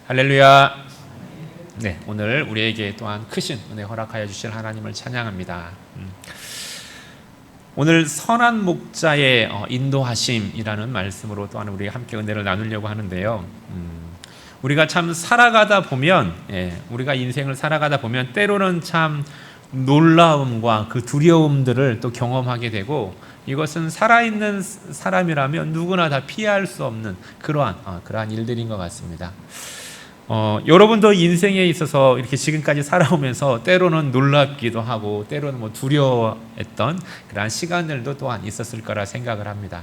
할렐루야. 네, 오늘 우리에게 또한 크신 은혜 허락하여 주실 하나님을 찬양합니다. 오늘 선한 목자의 인도하심이라는 말씀으로 또한 우리 함께 은혜를 나누려고 하는데요. 우리가 참 살아가다 보면, 우리가 인생을 살아가다 보면 때로는 참 놀라움과 그 두려움들을 또 경험하게 되고, 이것은 살아있는 사람이라면 누구나 다 피할 수 없는 그러한 일들인 것 같습니다. 여러분도 인생에 있어서 이렇게 지금까지 살아오면서 때로는 놀랍기도 하고 때로는 두려워했던 그러한 시간들도 또한 있었을 거라 생각을 합니다.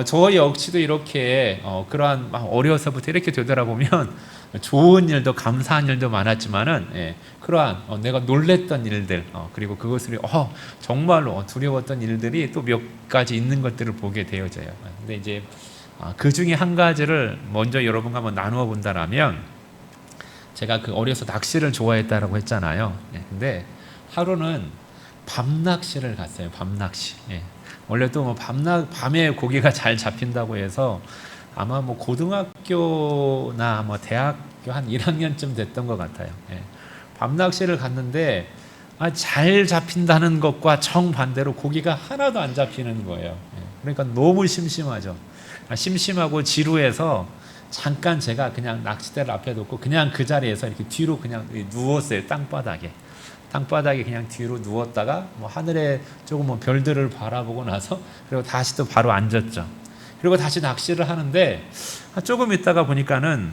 저 역시도 이렇게 그러한 어려서부터 이렇게 되돌아보면 좋은 일도 감사한 일도 많았지만은 그러한 내가 놀랬던 일들 그리고 그것을 정말로 두려웠던 일들이 또 몇 가지 있는 것들을 보게 되어져요. 근데 이제 그 중에 한 가지를 먼저 여러분과 한번 나누어 본다라면, 제가 그 어려서 낚시를 좋아했다라고 했잖아요. 근데 하루는 밤낚시를 갔어요. 밤낚시. 원래 또 밤에 고기가 잘 잡힌다고 해서 아마 고등학교나 대학교 한 1학년쯤 됐던 것 같아요. 밤낚시를 갔는데 잘 잡힌다는 것과 정반대로 고기가 하나도 안 잡히는 거예요. 그러니까 너무 심심하죠. 심심하고 지루해서 잠깐 제가 그냥 낚싯대를 앞에 놓고 그냥 그 자리에서 이렇게 뒤로 그냥 누웠어요. 땅바닥에 그냥 뒤로 누웠다가 하늘에 조금 별들을 바라보고 나서 그리고 다시 또 바로 앉았죠. 그리고 다시 낚시를 하는데 조금 있다가 보니까는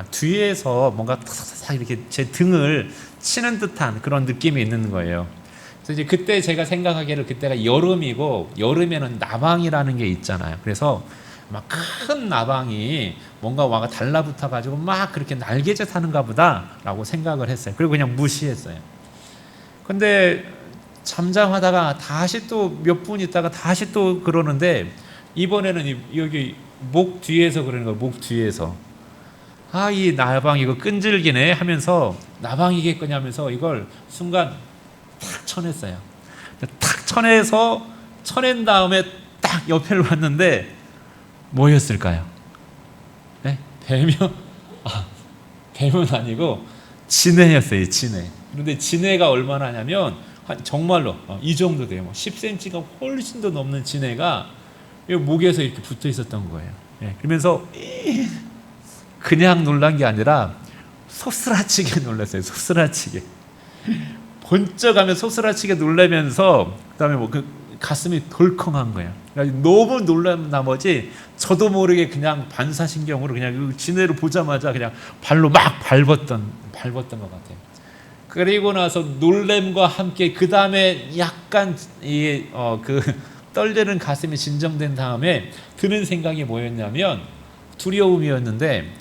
뒤에서 뭔가 탁탁탁 이렇게 제 등을 치는 듯한 그런 느낌이 있는 거예요. 그래서 이제 그때 제가 생각하기를 그때가 여름이고, 여름에는 나방이라는 게 있잖아요. 그래서 큰 나방이 뭔가 와가 달라붙어 가지고 막 그렇게 날개짓 하는가 보다라고 생각을 했어요. 그리고 그냥 무시했어요. 근데 잠잠하다가 다시 또 몇 분 있다가 다시 또 그러는데, 이번에는 여기 목 뒤에서 그러는 거예요. 목 뒤에서. 이 나방 이거 끈질기네 하면서 나방이겠거니 하면서 이걸 순간 탁 쳐냈어요. 탁 쳐낸 다음에 딱 옆을 봤는데 뭐였을까요? 뱀은 아니고 진해였어요. 진해. 그런데 진해가 얼마나 하냐면 정말로 이 정도 돼요. 10cm가 훨씬 더 넘는 진해가 목에서 이렇게 붙어 있었던 거예요. 그러면서 그냥 놀란 게 아니라 소스라치게 놀랐어요. 소스라치게. 번쩍하면 소스라치게 놀라면서 그다음에 가슴이 덜컹한 거예요. 너무 놀란 나머지 저도 모르게 그냥 반사신경으로 그냥 진해를 보자마자 그냥 발로 막 밟았던 것 같아요. 그리고 나서 놀램과 함께 그 다음에 약간 떨리는 가슴이 진정된 다음에 드는 생각이 뭐였냐면 두려움이었는데,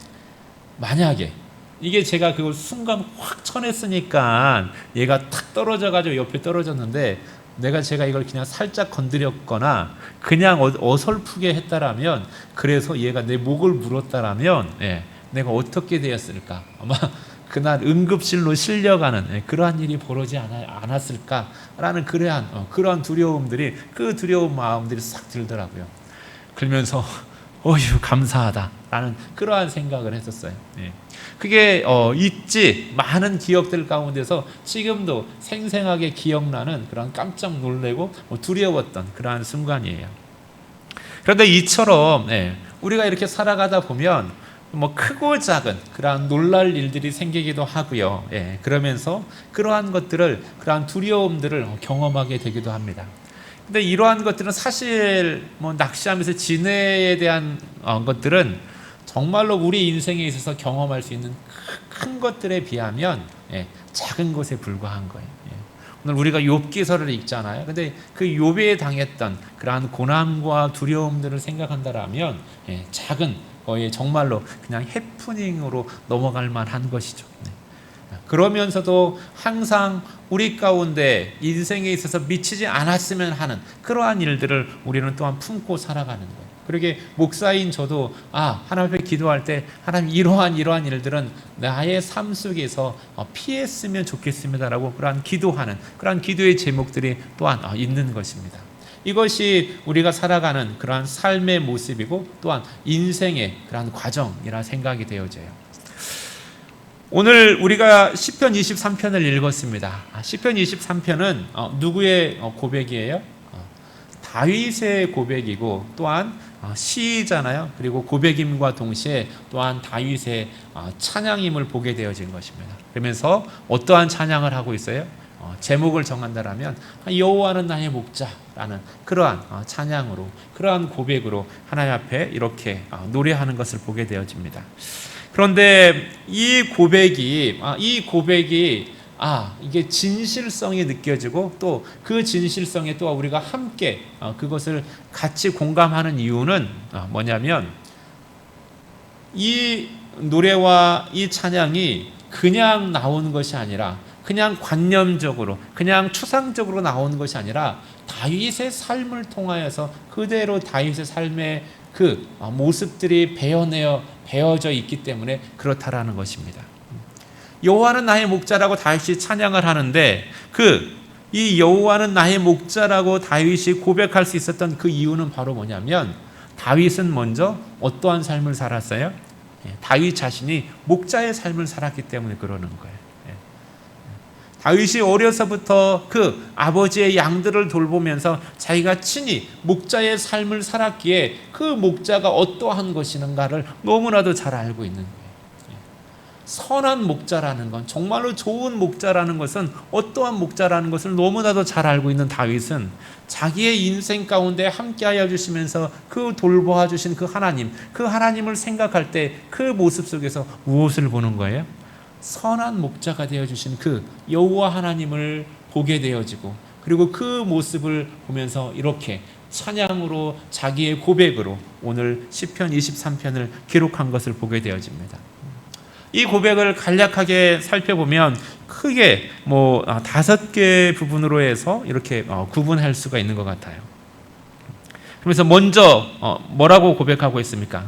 만약에 이게 제가 그걸 순간 확 쳐냈으니까 얘가 탁 떨어져가지고 옆에 떨어졌는데, 제가 이걸 그냥 살짝 건드렸거나 그냥 어설프게 했다라면, 그래서 얘가 내 목을 물었다라면 내가 어떻게 되었을까? 아마 그날 응급실로 실려가는 그러한 일이 벌어지지 않았을까라는 그러한 두려움들이, 그 두려운 마음들이 싹 들더라고요. 그러면서 감사하다라는 그러한 생각을 했었어요. 그게 있지, 많은 기억들 가운데서 지금도 생생하게 기억나는 그런 깜짝 놀래고 두려웠던 그러한 순간이에요. 그런데 이처럼 우리가 이렇게 살아가다 보면 크고 작은 그러한 놀랄 일들이 생기기도 하고요. 그러면서 그러한 두려움들을 경험하게 되기도 합니다. 근데 이러한 것들은 사실 낚시하면서 진해에 대한 것들은 정말로 우리 인생에 있어서 경험할 수 있는 큰 것들에 비하면 작은 것에 불과한 거예요. 오늘 우리가 욥기서를 읽잖아요. 근데 그 욥에 당했던 그러한 고난과 두려움들을 생각한다라면 작은 거의 정말로 그냥 해프닝으로 넘어갈 만한 것이죠. 그러면서도 항상 우리 가운데 인생에 있어서 미치지 않았으면 하는 그러한 일들을 우리는 또한 품고 살아가는 거예요. 그러게 목사인 저도 하나님 앞에 기도할 때, 하나님 이러한 일들은 나의 삶 속에서 피했으면 좋겠습니다라고 그러한 기도의 제목들이 또한 있는 것입니다. 이것이 우리가 살아가는 그러한 삶의 모습이고 또한 인생의 그러한 과정이라 생각이 되어져요. 오늘 우리가 시편 23편을 읽었습니다. 시편 23편은 누구의 고백이에요? 다윗의 고백이고 또한 시잖아요. 그리고 고백임과 동시에 또한 다윗의 찬양임을 보게 되어진 것입니다. 그러면서 어떠한 찬양을 하고 있어요? 제목을 정한다라면 여호와는 나의 목자라는 그러한 찬양으로, 그러한 고백으로 하나님 앞에 이렇게 노래하는 것을 보게 되어집니다. 그런데 이 고백이 이게 진실성이 느껴지고 또 그 진실성에 또 우리가 함께 그것을 같이 공감하는 이유는 뭐냐면, 이 노래와 이 찬양이 그냥 나오는 것이 아니라, 그냥 관념적으로, 그냥 추상적으로 나오는 것이 아니라 다윗의 삶을 통하여서 그대로 다윗의 삶의 그 모습들이 배어져 있기 때문에 그렇다라는 것입니다. 여호와는 나의 목자라고 다윗이 찬양을 하는데, 이 여호와는 나의 목자라고 다윗이 고백할 수 있었던 그 이유는 바로 뭐냐면, 다윗은 먼저 어떠한 삶을 살았어요? 다윗 자신이 목자의 삶을 살았기 때문에 그러는 거예요. 다윗이 어려서부터 그 아버지의 양들을 돌보면서 자기가 친히 목자의 삶을 살았기에 그 목자가 어떠한 것인가를 너무나도 잘 알고 있는 거예요. 선한 목자라는 건, 정말로 좋은 목자라는 것은 어떠한 목자라는 것을 너무나도 잘 알고 있는 다윗은 자기의 인생 가운데 함께하여 주시면서 그 돌보아 주신 그 하나님을 생각할 때 그 모습 속에서 무엇을 보는 거예요? 선한 목자가 되어주신 그 여호와 하나님을 보게 되어지고, 그리고 그 모습을 보면서 이렇게 찬양으로, 자기의 고백으로 오늘 시편 23편을 기록한 것을 보게 되어집니다. 이 고백을 간략하게 살펴보면 크게 5개 부분으로 해서 이렇게 구분할 수가 있는 것 같아요. 그래서 먼저 뭐라고 고백하고 있습니까?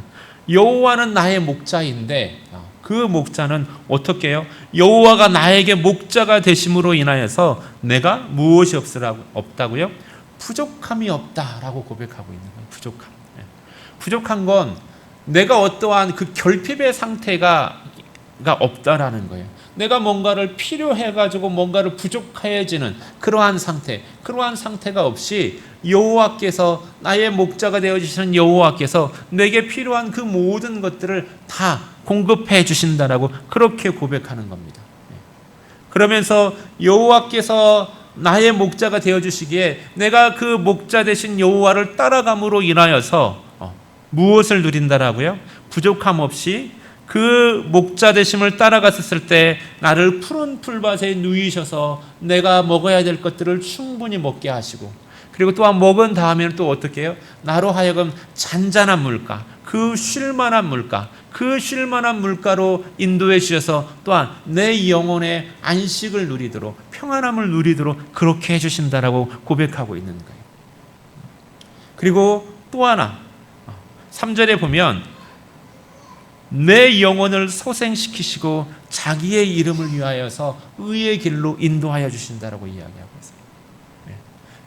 여호와는 나의 목자인데, 그 목자는 어떻게 해요? 여호와가 나에게 목자가 되심으로 인하여서 내가 무엇이 없다고요? 부족함이 없다라고 고백하고 있는 거예요. 부족한 건 내가 어떠한 그 결핍의 상태가 없다라는 거예요. 내가 뭔가를 필요해가지고 뭔가를 부족해지는 그러한 상태가 없이 여호와께서, 나의 목자가 되어주시는 여호와께서 내게 필요한 그 모든 것들을 다 공급해 주신다라고 그렇게 고백하는 겁니다. 그러면서 여호와께서 나의 목자가 되어주시기에 내가 그 목자 되신 여호와를 따라감으로 인하여서 무엇을 누린다라고요? 부족함 없이 그 목자 되심을 따라갔을 때 나를 푸른 풀밭에 누이셔서 내가 먹어야 될 것들을 충분히 먹게 하시고, 그리고 또한 먹은 다음에는 또 어떻게 해요? 나로 하여금 잔잔한 물가, 그 쉴만한 물가로 인도해 주셔서 또한 내 영혼의 안식을 누리도록, 평안함을 누리도록 그렇게 해주신다라고 고백하고 있는 거예요. 그리고 또 하나 3절에 보면 내 영혼을 소생시키시고 자기의 이름을 위하여서 의의 길로 인도하여 주신다라고 이야기하고 있어요.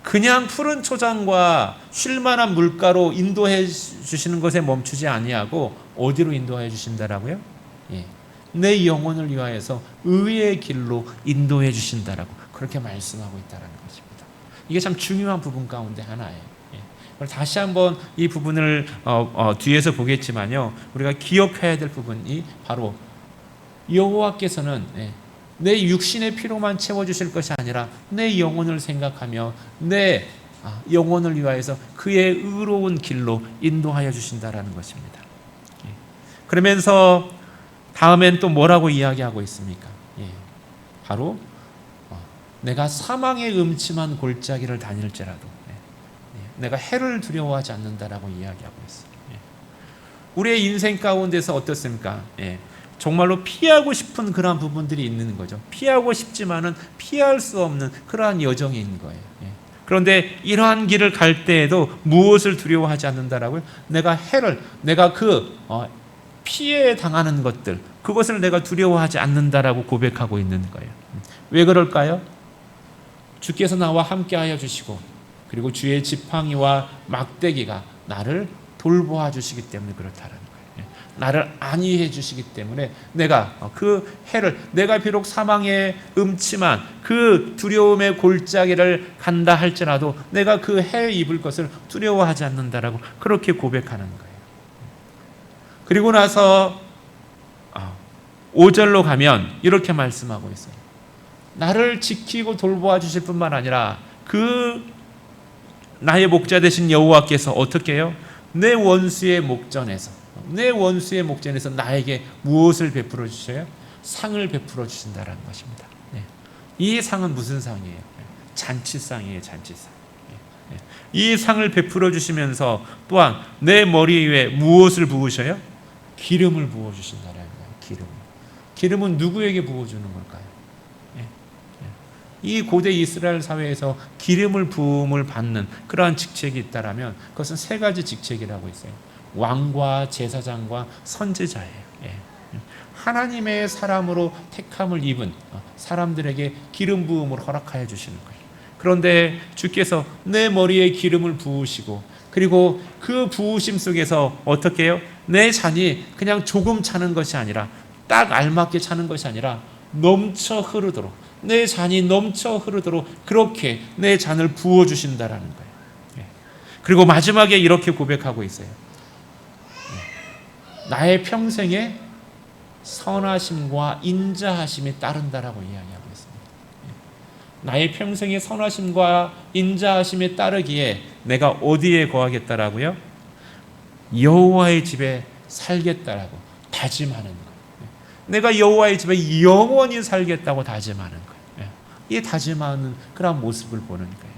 그냥 푸른 초장과 쉴만한 물가로 인도해 주시는 것에 멈추지 아니하고 어디로 인도하여 주신다라고요? 내 영혼을 위하여서 의의 길로 인도해 주신다라고 그렇게 말씀하고 있다는 것입니다. 이게 참 중요한 부분 가운데 하나예요. 다시 한번 이 부분을 뒤에서 보겠지만요, 우리가 기억해야 될 부분이 바로 여호와께서는 내 육신의 피로만 채워주실 것이 아니라 내 영혼을 생각하며 내 영혼을 위하여서 그의 의로운 길로 인도하여 주신다라는 것입니다. 그러면서 다음엔 또 뭐라고 이야기하고 있습니까? 바로 내가 사망의 음침한 골짜기를 다닐지라도 내가 해를 두려워하지 않는다라고 이야기하고 있어요. 우리의 인생 가운데서 어떻습니까? 정말로 피하고 싶은 그러한 부분들이 있는 거죠. 피하고 싶지만은 피할 수 없는 그러한 여정이 있는 거예요. 그런데 이러한 길을 갈 때에도 무엇을 두려워하지 않는다라고요? 내가 피해 당하는 것들, 그것을 내가 두려워하지 않는다라고 고백하고 있는 거예요. 왜 그럴까요? 주께서 나와 함께하여 주시고, 그리고 주의 지팡이와 막대기가 나를 돌보아 주시기 때문에 그렇다는 거예요. 나를 안위해 주시기 때문에 내가 그 해를, 내가 비록 사망의 음침한 그 두려움의 골짜기를 간다 할지라도 내가 그 해에 입을 것을 두려워하지 않는다라고 그렇게 고백하는 거예요. 그리고 나서 5절로 가면 이렇게 말씀하고 있어요. 나를 지키고 돌보아 주실 뿐만 아니라 그 나의 목자 되신 여호와께서 어떻게 해요? 내 원수의 목전에서 나에게 무엇을 베풀어 주셔요? 상을 베풀어 주신다라는 것입니다. 이 상은 무슨 상이에요? 잔치상이에요. 잔치상. 이 상을 베풀어 주시면서 또한 내 머리 위에 무엇을 부으셔요? 기름을 부어 주신다라는 거예요. 기름은 누구에게 부어주는 걸까요? 이 고대 이스라엘 사회에서 기름을 부음을 받는 그러한 직책이 있다라면 그것은 세 가지 직책이라고 있어요. 왕과 제사장과 선지자예요. 하나님의 사람으로 택함을 입은 사람들에게 기름 부음을 허락하여 주시는 거예요. 그런데 주께서 내 머리에 기름을 부으시고 그리고 그 부으심 속에서 어떻게 해요? 내 잔이 그냥 조금 차는 것이 아니라 딱 알맞게 차는 것이 아니라 넘쳐 흐르도록, 내 잔이 넘쳐 흐르도록 그렇게 내 잔을 부어주신다라는 거예요. 그리고 마지막에 이렇게 고백하고 있어요. 나의 평생에 선하심과 인자하심이 따른다라고 이야기하고 있습니다. 나의 평생에 선하심과 인자하심이 따르기에 내가 어디에 거하겠다라고요? 여호와의 집에 살겠다라고 다짐하는 거예요. 내가 여호와의 집에 영원히 살겠다고 다짐하는 거예요. 이 다짐하는 그런 모습을 보는 거예요.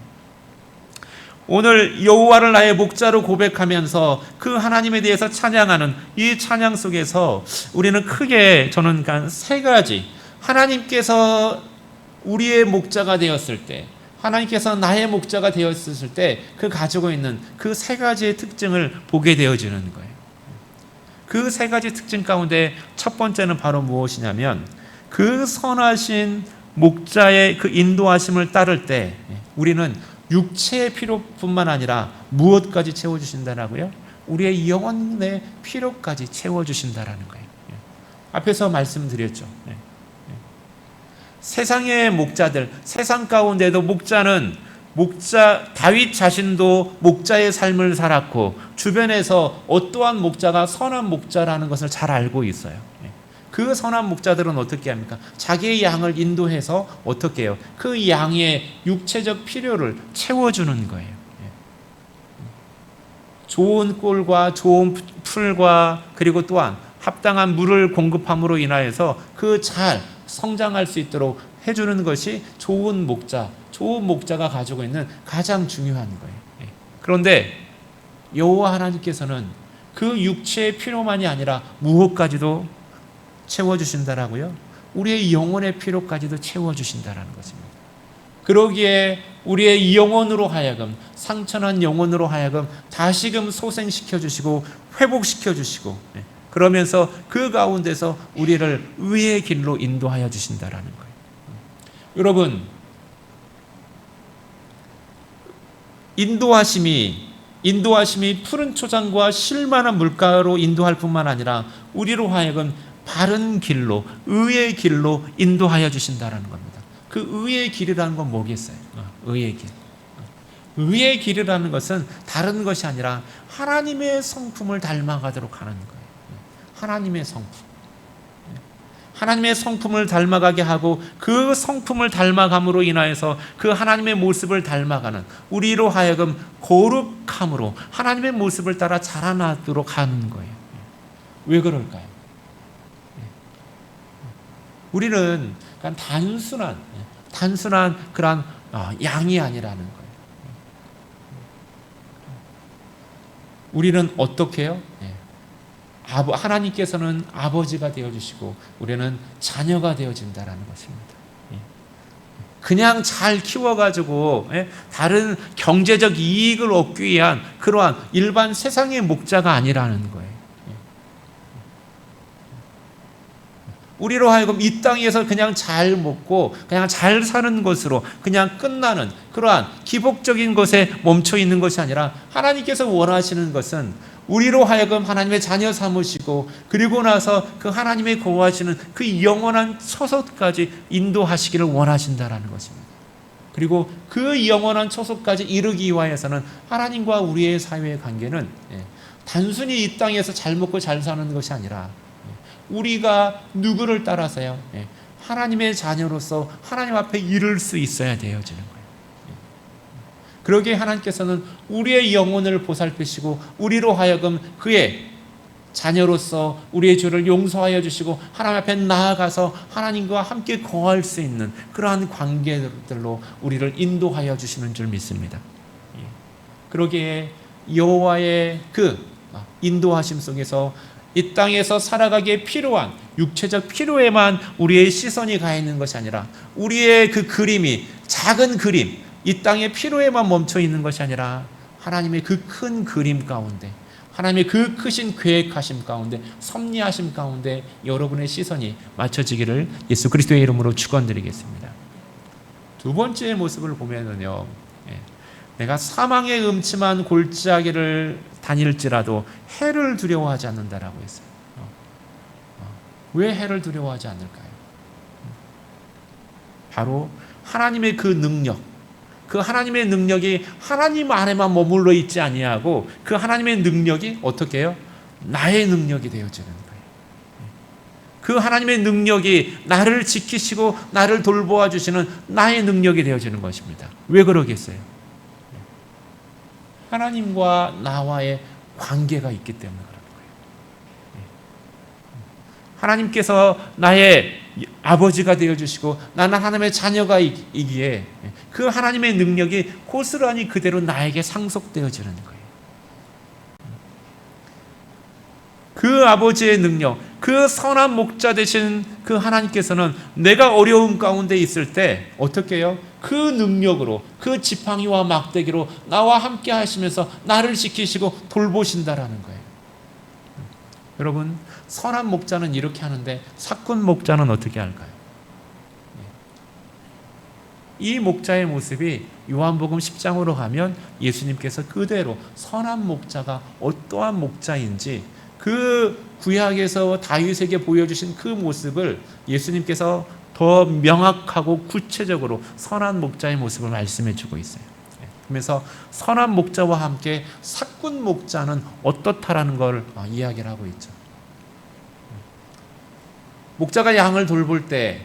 오늘 여호와를 나의 목자로 고백하면서 그 하나님에 대해서 찬양하는 이 찬양 속에서 우리는 크게 저는 세 가지, 하나님께서 우리의 목자가 되었을 때, 하나님께서 나의 목자가 되었을 때 그 가지고 있는 그 세 가지의 특징을 보게 되어지는 거예요. 그 세 가지 특징 가운데 첫 번째는 바로 무엇이냐면 그 선하신 목자의 그 인도하심을 따를 때 우리는 육체의 필요뿐만 아니라 무엇까지 채워주신다라고요? 우리의 영혼의 필요까지 채워주신다라는 거예요. 앞에서 말씀드렸죠. 세상의 목자들, 세상 가운데도 목자 다윗 자신도 목자의 삶을 살았고 주변에서 어떠한 목자가 선한 목자라는 것을 잘 알고 있어요. 그 선한 목자들은 어떻게 합니까? 자기의 양을 인도해서 어떻게 해요? 그 양의 육체적 필요를 채워주는 거예요. 좋은 꼴과 좋은 풀과 그리고 또한 합당한 물을 공급함으로 인하여서 그 잘 성장할 수 있도록 해주는 것이 좋은 목자가 가지고 있는 가장 중요한 거예요. 그런데 여호와 하나님께서는 그 육체의 필요만이 아니라 무엇까지도 채워주신다라고요? 우리의 영혼의 필요까지도 채워주신다라는 것입니다. 그러기에 우리의 영혼으로 하여금, 상처난 영혼으로 하여금 다시금 소생시켜주시고 회복시켜주시고 그러면서 그 가운데서 우리를 의의 길로 인도하여 주신다라는 거예요. 여러분, 인도하심이 푸른 초장과 실만한 물가로 인도할 뿐만 아니라 우리로 하여금 바른 길로, 의의 길로 인도하여 주신다라는 겁니다. 그 의의 길이라는 건 뭐겠어요? 의의 길. 의의 길이라는 것은 다른 것이 아니라 하나님의 성품을 닮아가도록 하는 거예요. 하나님의 성품. 하나님의 성품을 닮아가게 하고 그 성품을 닮아감으로 인하여서 그 하나님의 모습을 닮아가는 우리로 하여금 거룩함으로 하나님의 모습을 따라 자라나도록 하는 거예요. 왜 그럴까요? 우리는 그냥 단순한 그런 양이 아니라는 거예요. 우리는 어떻게 해요? 하나님께서는 아버지가 되어주시고 우리는 자녀가 되어진다라는 것입니다. 그냥 잘 키워가지고 다른 경제적 이익을 얻기 위한 그러한 일반 세상의 목자가 아니라는 거예요. 우리로 하여금 이 땅에서 그냥 잘 먹고 그냥 잘 사는 것으로 그냥 끝나는 그러한 기복적인 것에 멈춰 있는 것이 아니라 하나님께서 원하시는 것은 우리로 하여금 하나님의 자녀 삼으시고 그리고 나서 그 하나님의 거하시는 그 영원한 처소까지 인도하시기를 원하신다라는 것입니다. 그리고 그 영원한 처소까지 이르기 위하여서는 하나님과 우리의 사회의 관계는 단순히 이 땅에서 잘 먹고 잘 사는 것이 아니라 우리가 누구를 따라서요? 하나님의 자녀로서 하나님 앞에 이를 수 있어야 되어지는 거예요. 그러기에 하나님께서는 우리의 영혼을 보살피시고 우리로 하여금 그의 자녀로서 우리의 죄를 용서하여 주시고 하나님 앞에 나아가서 하나님과 함께 거할 수 있는 그러한 관계들로 우리를 인도하여 주시는 줄 믿습니다. 그러기에 여호와의 그 인도하심 속에서 이 땅에서 살아가기에 필요한 육체적 필요에만 우리의 시선이 가 있는 것이 아니라 우리의 그 그림이 작은 그림, 이 땅의 필요에만 멈춰 있는 것이 아니라 하나님의 그 큰 그림 가운데, 하나님의 그 크신 계획하심 가운데, 섭리하심 가운데 여러분의 시선이 맞춰지기를 예수 그리스도의 이름으로 축원드리겠습니다. 두 번째 모습을 보면은요, 내가 사망의 음침한 골짜기를 다닐지라도 해를 두려워하지 않는다라고 했어요. 왜 해를 두려워하지 않을까요? 바로 하나님의 그 능력, 그 하나님의 능력이 하나님 안에만 머물러 있지 아니하고 그 하나님의 능력이 어떻게 해요? 나의 능력이 되어지는 거예요. 그 하나님의 능력이 나를 지키시고 나를 돌보아 주시는 나의 능력이 되어지는 것입니다. 왜 그러겠어요? 하나님과 나와의 관계가 있기 때문에 그런 거예요. 하나님께서 나의 아버지가 되어주시고 나는 하나님의 자녀가 이기에 그 하나님의 능력이 고스란히 그대로 나에게 상속되어지는 거예요. 그 아버지의 능력, 그 선한 목자 되신 그 하나님께서는 내가 어려움 가운데 있을 때 어떻게 해요? 그 능력으로, 그 지팡이와 막대기로 나와 함께 하시면서 나를 지키시고 돌보신다라는 거예요. 여러분, 선한 목자는 이렇게 하는데 사꾼 목자는 어떻게 할까요? 이 목자의 모습이 요한복음 10장으로 가면 예수님께서 그대로 선한 목자가 어떠한 목자인지 그 구약에서 다윗에게 보여주신 그 모습을 예수님께서 더 명확하고 구체적으로 선한 목자의 모습을 말씀해 주고 있어요. 그러면서 선한 목자와 함께 사꾼 목자는 어떻다라는 걸 이야기를 하고 있죠. 목자가 양을 돌볼 때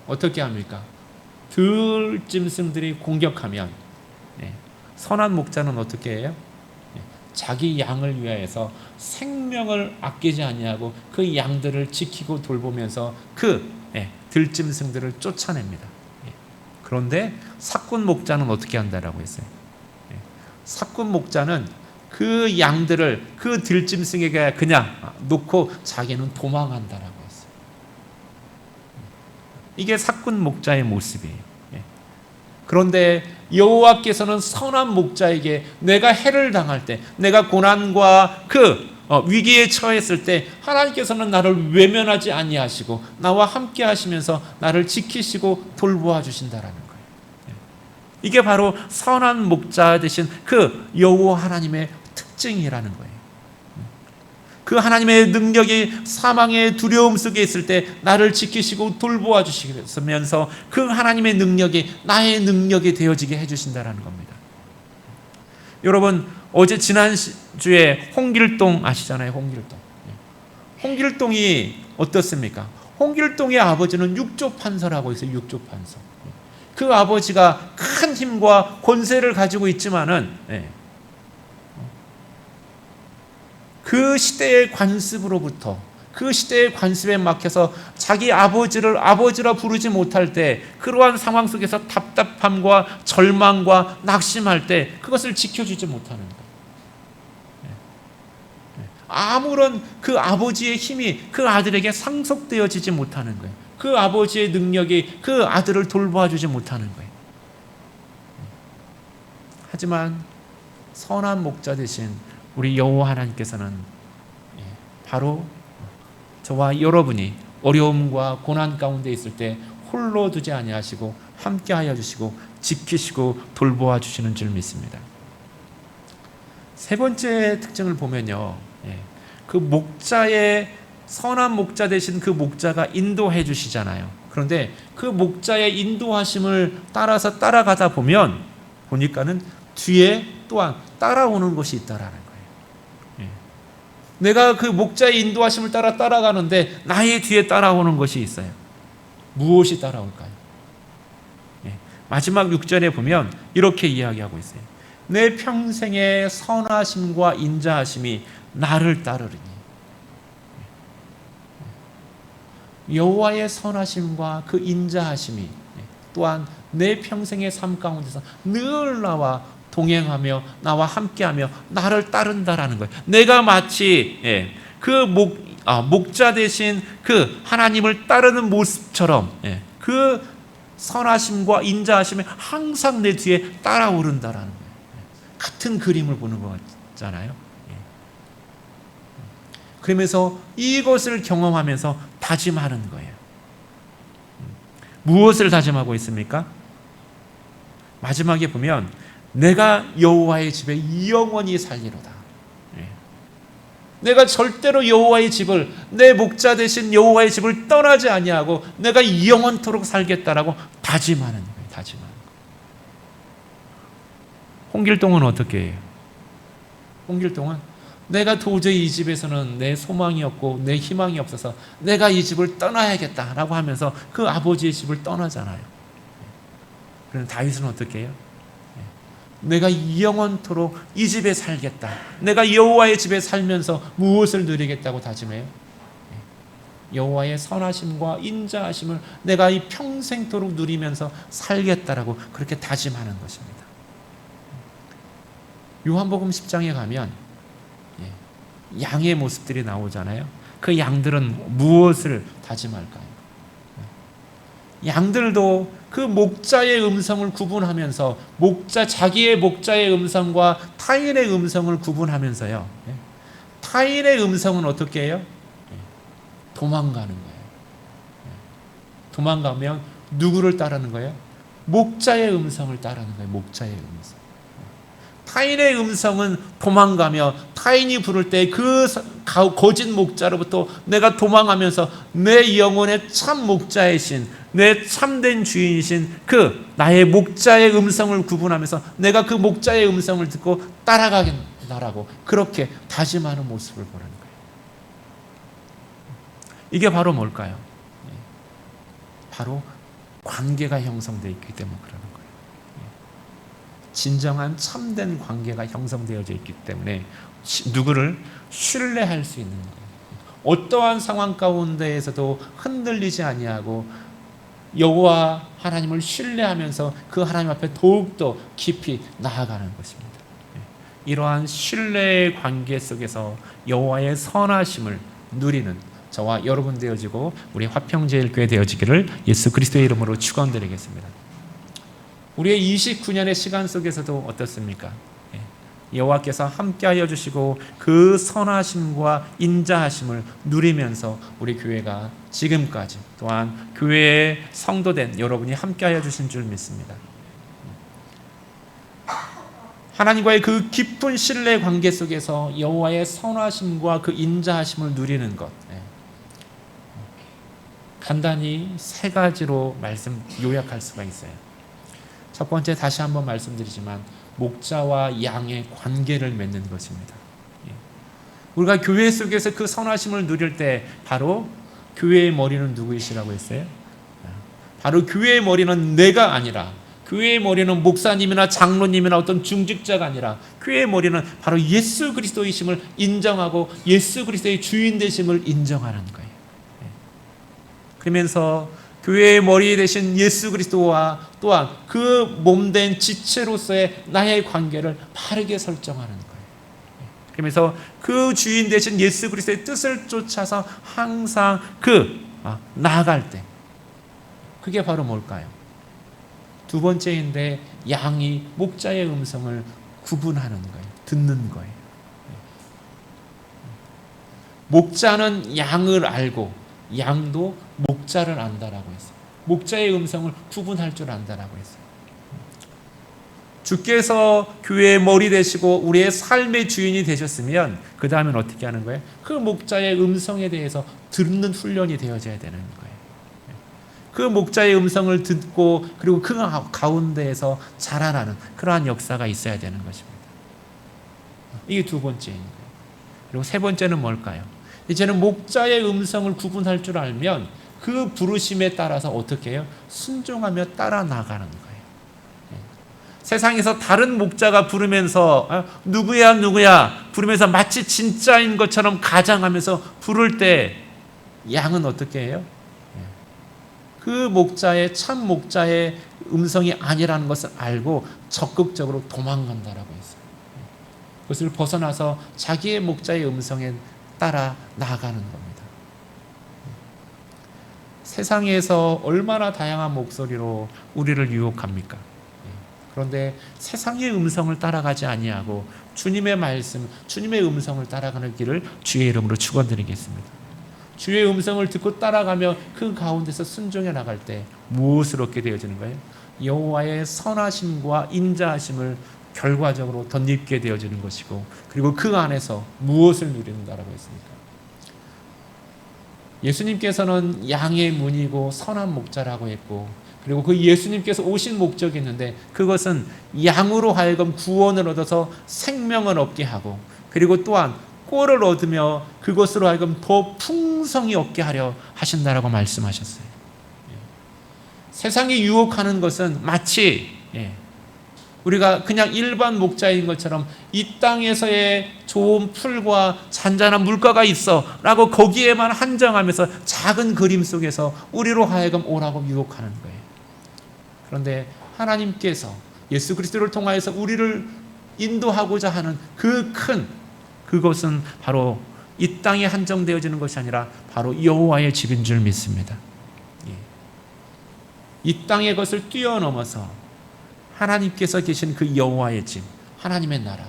어떻게 합니까? 들짐승들이 공격하면 선한 목자는 어떻게 해요? 자기 양을 위하여서 생명을 아끼지 아니하고 그 양들을 지키고 돌보면서 그 들짐승들을 쫓아냅니다. 그런데 사꾼 목자는 어떻게 한다라고 했어요? 사꾼 목자는 그 양들을 그 들짐승에게 그냥 놓고 자기는 도망한다라고 했어요. 이게 사꾼 목자의 모습이에요. 그런데 여호와께서는 선한 목자에게 내가 해를 당할 때, 내가 고난과 그 위기에 처했을 때 하나님께서는 나를 외면하지 아니하시고 나와 함께 하시면서 나를 지키시고 돌보아 주신다라는 거예요. 이게 바로 선한 목자 되신 그 여호와 하나님의 특징이라는 거예요. 그 하나님의 능력이 사망의 두려움 속에 있을 때 나를 지키시고 돌보아 주시면서 그 하나님의 능력이 나의 능력이 되어지게 해주신다라는 겁니다. 여러분, 어제 지난주에 홍길동 아시잖아요. 홍길동이 어떻습니까? 홍길동의 아버지는 육조판서라고 있어요. 육조판서. 그 아버지가 큰 힘과 권세를 가지고 있지만은 그 시대의 관습으로부터, 그 시대의 관습에 막혀서 자기 아버지를 아버지라 부르지 못할 때 그러한 상황 속에서 답답함과 절망과 낙심할 때 그것을 지켜주지 못하는 거예요. 아무런 그 아버지의 힘이 그 아들에게 상속되어지지 못하는 거예요. 그 아버지의 능력이 그 아들을 돌봐주지 못하는 거예요. 하지만 선한 목자 되신 우리 여호와 하나님께서는 바로 저와 여러분이 어려움과 고난 가운데 있을 때 홀로 두지 아니하시고 함께하여 주시고 지키시고 돌보아 주시는 줄 믿습니다. 세 번째 특징을 보면요, 그 목자의 선한 목자 대신 그 목자가 인도해 주시잖아요. 그런데 그 목자의 인도하심을 따라서 따라가다 보니까는 뒤에 또한 따라오는 것이 있다라는 거예요. 내가 그 목자의 인도하심을 따라가는데 나의 뒤에 따라오는 것이 있어요. 무엇이 따라올까요? 마지막 6절에 보면 이렇게 이야기하고 있어요. 내 평생의 선하심과 인자하심이 나를 따르리니. 여호와의 선하심과 그 인자하심이 또한 내 평생의 삶 가운데서 늘 나와 동행하며 나와 함께하며 나를 따른다라는 거예요. 내가 마치 그 목자 대신 그 하나님을 따르는 모습처럼 그 선하심과 인자하심이 항상 내 뒤에 따라오른다라는 거예요. 같은 그림을 보는 것 같잖아요. 그러면서 이것을 경험하면서 다짐하는 거예요. 무엇을 다짐하고 있습니까? 마지막에 보면 내가 여호와의 집에 영원히 살리로다. 내가 절대로 여호와의 집을, 내 목자 되신 여호와의 집을 떠나지 아니하고 내가 영원토록 살겠다라고 다짐하는 거예요. 다짐하는 거예요. 홍길동은 어떻게 해요? 홍길동은 내가 도저히 이 집에서는 내 소망이 없고 내 희망이 없어서 내가 이 집을 떠나야겠다라고 하면서 그 아버지의 집을 떠나잖아요. 그럼 다윗은 어떻게 해요? 내가 영원토록 이 집에 살겠다. 내가 여호와의 집에 살면서 무엇을 누리겠다고 다짐해요? 여호와의 선하심과 인자하심을 내가 이 평생토록 누리면서 살겠다라고 그렇게 다짐하는 것입니다. 요한복음 10장에 가면 양의 모습들이 나오잖아요. 그 양들은 무엇을 다짐할까요? 양들도 그 목자의 음성을 구분하면서 자기의 목자의 음성과 타인의 음성을 구분하면서요. 타인의 음성은 어떻게 해요? 도망가는 거예요. 도망가면 누구를 따르는 거예요? 목자의 음성을 따르는 거예요. 목자의 음성. 타인의 음성은 도망가며 타인이 부를 때 그 거짓 목자로부터 내가 도망하면서 내 영혼의 참 목자이신 내 참된 주인이신 그 나의 목자의 음성을 구분하면서 내가 그 목자의 음성을 듣고 따라가겠다라고 그렇게 다짐하는 모습을 보는 거예요. 이게 바로 뭘까요? 바로 관계가 형성되어 있기 때문에 그러는 거예요. 진정한 참된 관계가 형성되어져 있기 때문에 누구를 신뢰할 수 있는 거예요. 어떠한 상황 가운데에서도 흔들리지 아니하고 여호와 하나님을 신뢰하면서 그 하나님 앞에 더욱더 깊이 나아가는 것입니다. 이러한 신뢰의 관계 속에서 여호와의 선하심을 누리는 저와 여러분 되어지고 우리 화평제일교회 되어지기를 예수 그리스도의 이름으로 축원드리겠습니다. 우리의 29년의 시간 속에서도 어떻습니까? 여호와께서 함께하여 주시고 그 선하심과 인자하심을 누리면서 우리 교회가 지금까지 또한 교회의 성도된 여러분이 함께하여 주신 줄 믿습니다. 하나님과의 그 깊은 신뢰 관계 속에서 여호와의 선하심과 그 인자하심을 누리는 것, 간단히 세 가지로 요약할 수가 있어요. 첫 번째, 다시 한번 말씀드리지만 목자와 양의 관계를 맺는 것입니다. 우리가 교회 속에서 그 선하심을 누릴 때 바로 교회의 머리는 누구이시라고 했어요? 바로 교회의 머리는 내가 아니라, 교회의 머리는 목사님이나 장로님이나 어떤 중직자가 아니라 교회의 머리는 바로 예수 그리스도이심을 인정하고 예수 그리스도의 주인 되심을 인정하는 거예요. 그러면서 교회의 머리 되신 예수 그리스도와 또한 그 몸된 지체로서의 나의 관계를 바르게 설정하는 거예요. 그러면서 그 주인 되신 예수 그리스도의 뜻을 쫓아서 항상 나아갈 때, 그게 바로 뭘까요? 두 번째인데, 양이 목자의 음성을 구분하는 거예요. 듣는 거예요. 목자는 양을 알고 양도 목자를 안다라고 했어요. 목자의 음성을 구분할 줄 안다라고 했어요. 주께서 교회의 머리 되시고 우리의 삶의 주인이 되셨으면 그 다음엔 어떻게 하는 거예요? 그 목자의 음성에 대해서 듣는 훈련이 되어져야 되는 거예요. 그 목자의 음성을 듣고 그리고 그 가운데에서 자라나는 그러한 역사가 있어야 되는 것입니다. 이게 두 번째인 거예요. 그리고 세 번째는 뭘까요? 이제는 목자의 음성을 구분할 줄 알면 그 부르심에 따라서 어떻게 해요? 순종하며 따라 나가는 거예요. 세상에서 다른 목자가 부르면서 누구야 누구야 부르면서 마치 진짜인 것처럼 가장하면서 부를 때 양은 어떻게 해요? 그 목자의 참 목자의 음성이 아니라는 것을 알고 적극적으로 도망간다라고 했어요. 그것을 벗어나서 자기의 목자의 음성에 따라 나아가는 겁니다. 세상에서 얼마나 다양한 목소리로 우리를 유혹합니까? 그런데 세상의 음성을 따라가지 아니하고 주님의 말씀, 주님의 음성을 따라가는 길을 주의 이름으로 축원드리겠습니다. 주의 음성을 듣고 따라가며 그 가운데서 순종해 나갈 때 무엇을 얻게 되어지는 거예요? 여호와의 선하심과 인자하심을 결과적으로 덧입게 되어지는 것이고, 그리고 그 안에서 무엇을 누린다라고 했습니까? 예수님께서는 양의 문이고 선한 목자라고 했고, 그리고 그 예수님께서 오신 목적이 있는데 그것은 양으로 하여금 구원을 얻어서 생명을 얻게 하고, 그리고 또한 꼴을 얻으며 그것으로 하여금 더 풍성히 얻게 하려 하신다라고 말씀하셨어요. 세상이 유혹하는 것은 마치 우리가 그냥 일반 목자인 것처럼 이 땅에서의 좋은 풀과 잔잔한 물가가 있어 라고 거기에만 한정하면서 작은 그림 속에서 우리로 하여금 오라고 유혹하는 거예요. 그런데 하나님께서 예수 그리스도를 통하여서 우리를 인도하고자 하는 그것은 바로 이 땅에 한정되어지는 것이 아니라 바로 여호와의 집인 줄 믿습니다. 이 땅의 것을 뛰어넘어서 하나님께서 계신 그 여호와의 집, 하나님의 나라,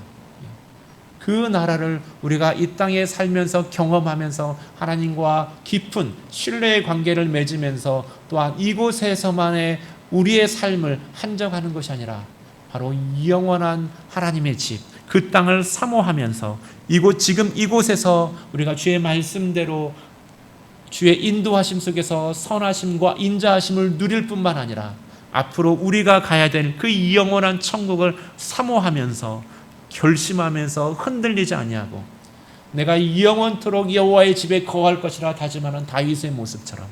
그 나라를 우리가 이 땅에 살면서 경험하면서 하나님과 깊은 신뢰의 관계를 맺으면서 또한 이곳에서만의 우리의 삶을 한정하는 것이 아니라 바로 영원한 하나님의 집, 그 땅을 사모하면서 지금 이곳에서 우리가 주의 말씀대로 주의 인도하심 속에서 선하심과 인자하심을 누릴 뿐만 아니라 앞으로 우리가 가야 될 그 영원한 천국을 사모하면서 결심하면서 흔들리지 아니하고 내가 영원토록 여호와의 집에 거할 것이라 다짐하는 다윗의 모습처럼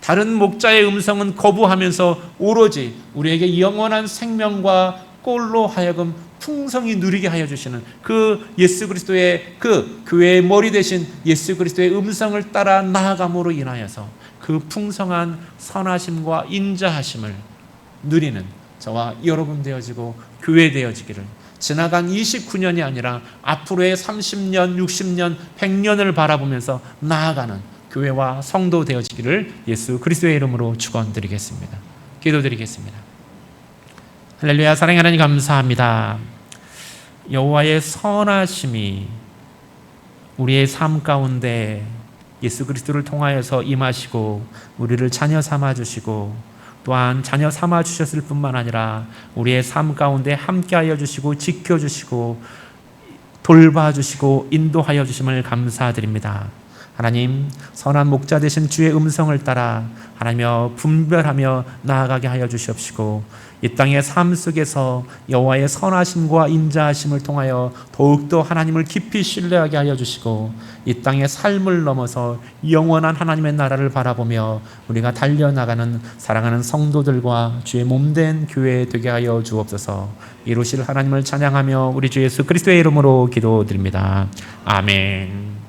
다른 목자의 음성은 거부하면서 오로지 우리에게 영원한 생명과 꼴로 하여금 풍성히 누리게 하여 주시는 그 예수 그리스도의 그 교회의 머리 되신 예수 그리스도의 음성을 따라 나아감으로 인하여서 그 풍성한 선하심과 인자하심을 누리는 저와 여러분 되어지고 교회 되어지기를, 지나간 29년이 아니라 앞으로의 30년, 60년, 100년을 바라보면서 나아가는 교회와 성도 되어지기를 예수 그리스도의 이름으로 축원드리겠습니다. 기도드리겠습니다. 할렐루야. 사랑하는 하나님 감사합니다. 여호와의 선하심이 우리의 삶 가운데 예수 그리스도를 통하여서 임하시고 우리를 자녀 삼아주시고 또한 자녀 삼아주셨을 뿐만 아니라 우리의 삶 가운데 함께하여 주시고 지켜주시고 돌봐주시고 인도하여 주심을 감사드립니다. 하나님, 선한 목자 되신 주의 음성을 따라 하나님여 분별하며 나아가게 하여 주시옵시고 이 땅의 삶 속에서 여호와의 선하심과 인자하심을 통하여 더욱더 하나님을 깊이 신뢰하게 하여 주시고 이 땅의 삶을 넘어서 영원한 하나님의 나라를 바라보며 우리가 달려나가는 사랑하는 성도들과 주의 몸된 교회 되게 하여 주옵소서. 이루실 하나님을 찬양하며 우리 주 예수 그리스도의 이름으로 기도드립니다. 아멘.